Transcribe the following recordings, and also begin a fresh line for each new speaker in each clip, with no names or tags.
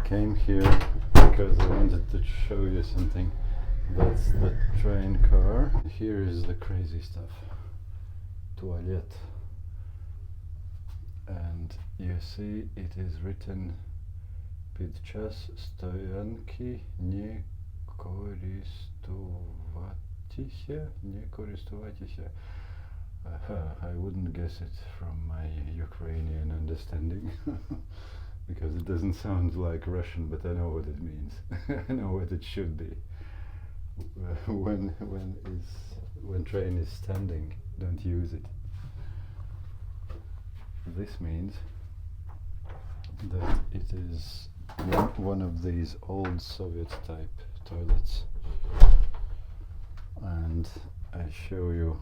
came here because I wanted to show you something. That's the train car. Here is the crazy stuff. Toilet. And you see it is written "Під час стоянки не користуватися. I wouldn't guess it from my Ukrainian understanding because it doesn't sound like Russian, but I know what it means. I know what it should be. When train is standing, don't use it. This means that it is one of these old Soviet type toilets, and I show you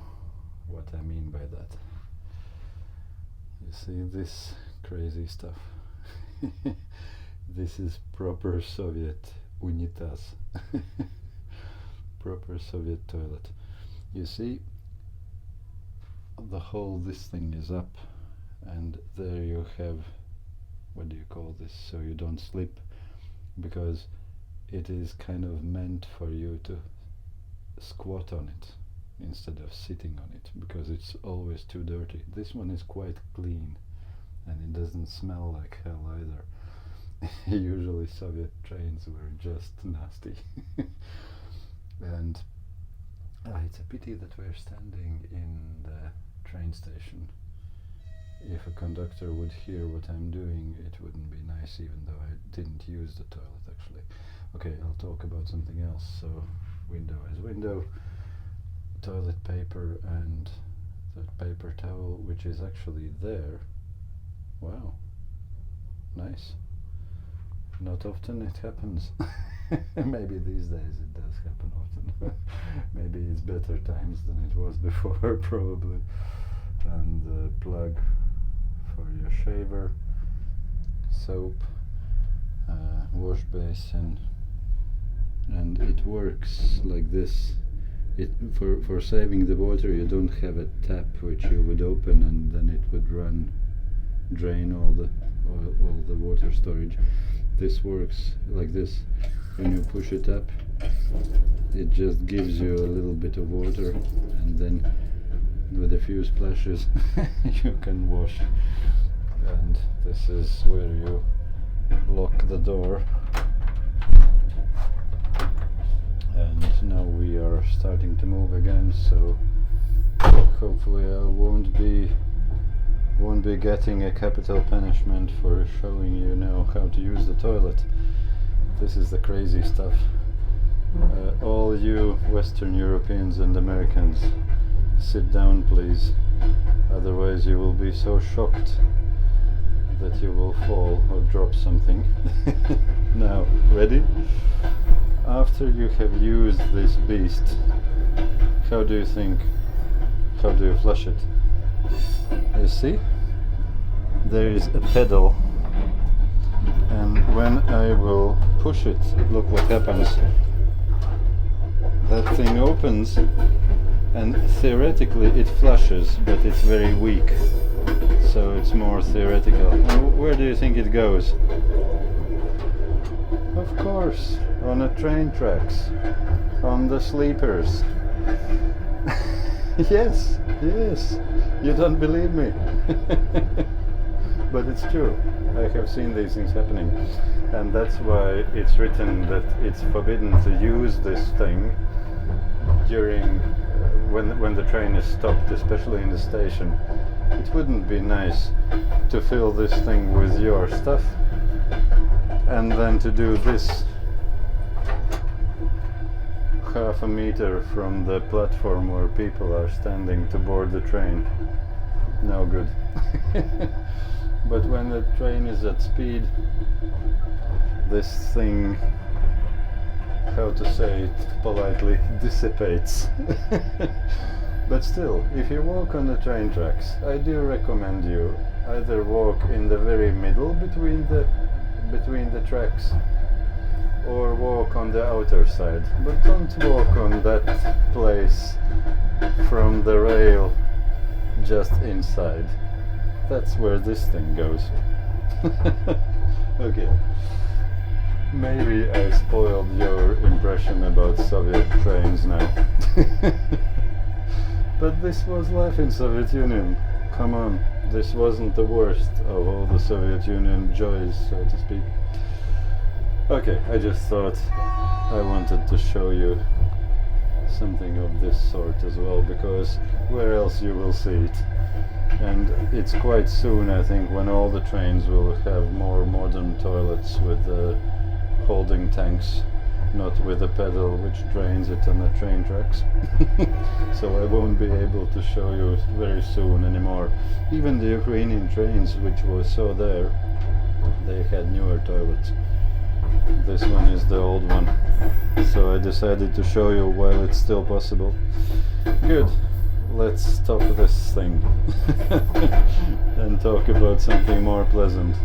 what I mean by that. You see this crazy stuff? This is proper Soviet unitaz. Proper Soviet toilet. You see, this thing is up, and there you have, what do you call this, so you don't slip, because it is kind of meant for you to squat on it instead of sitting on it, because it's always too dirty. This one is quite clean, and it doesn't smell like hell either. Usually Soviet trains were just nasty. And it's a pity that we're standing in the train station. If a conductor would hear what I'm doing, it wouldn't be nice, even though I didn't use the toilet actually. Okay, I'll talk about something else. So, window is window, toilet paper and the paper towel, which is actually there. Wow, nice. Not often it happens. Maybe these days it does happen often. Maybe it's better times than it was before, probably. And the plug for your shaver, soap, wash basin, and it works like this. For saving the water, you don't have a tap which you would open and then it would drain all the water storage. This works like this. When you push it up, it just gives you a little bit of water, and then with a few splashes you can wash. And this is where you lock the door. And now we are starting to move again, so hopefully I won't be getting a capital punishment for showing you now how to use the toilet. This is the crazy stuff. All you Western Europeans and Americans, sit down please, otherwise you will be so shocked that you will fall or drop something. Now, ready? After you have used this beast, how do you flush it? You see? There is a pedal, and when I will push it, look what happens. That thing opens, and theoretically it flushes, but it's very weak, so it's more theoretical. And where do you think it goes? Of course, on the train tracks, on the sleepers. Yes, you don't believe me. But it's true. I have seen these things happening, and that's why it's written that it's forbidden to use this thing during when the train is stopped, especially in the station. It wouldn't be nice to fill this thing with your stuff and then to do this half a meter from the platform where people are standing to board the train. No good. But when the train is at speed, this thing, how to say it politely, dissipates. But still, if you walk on the train tracks, I do recommend you either walk in the very middle between the tracks, or walk on the outer side, but don't walk on that place from the rail just inside. That's where this thing goes. Okay, Maybe I spoiled your impression about Soviet trains now. But this was life in Soviet Union. Come on, this wasn't the worst of all the Soviet Union joys, so to speak. Okay, I just thought I wanted to show you something of this sort as well, because where else you will see it? And it's quite soon, I think, when all the trains will have more modern toilets with holding tanks, not with a pedal which drains it on the train tracks. So I won't be able to show you very soon anymore. Even the Ukrainian trains, which were so there, they had newer toilets. This one is the old one, so I decided to show you while it's still possible. Good, let's stop this thing and talk about something more pleasant.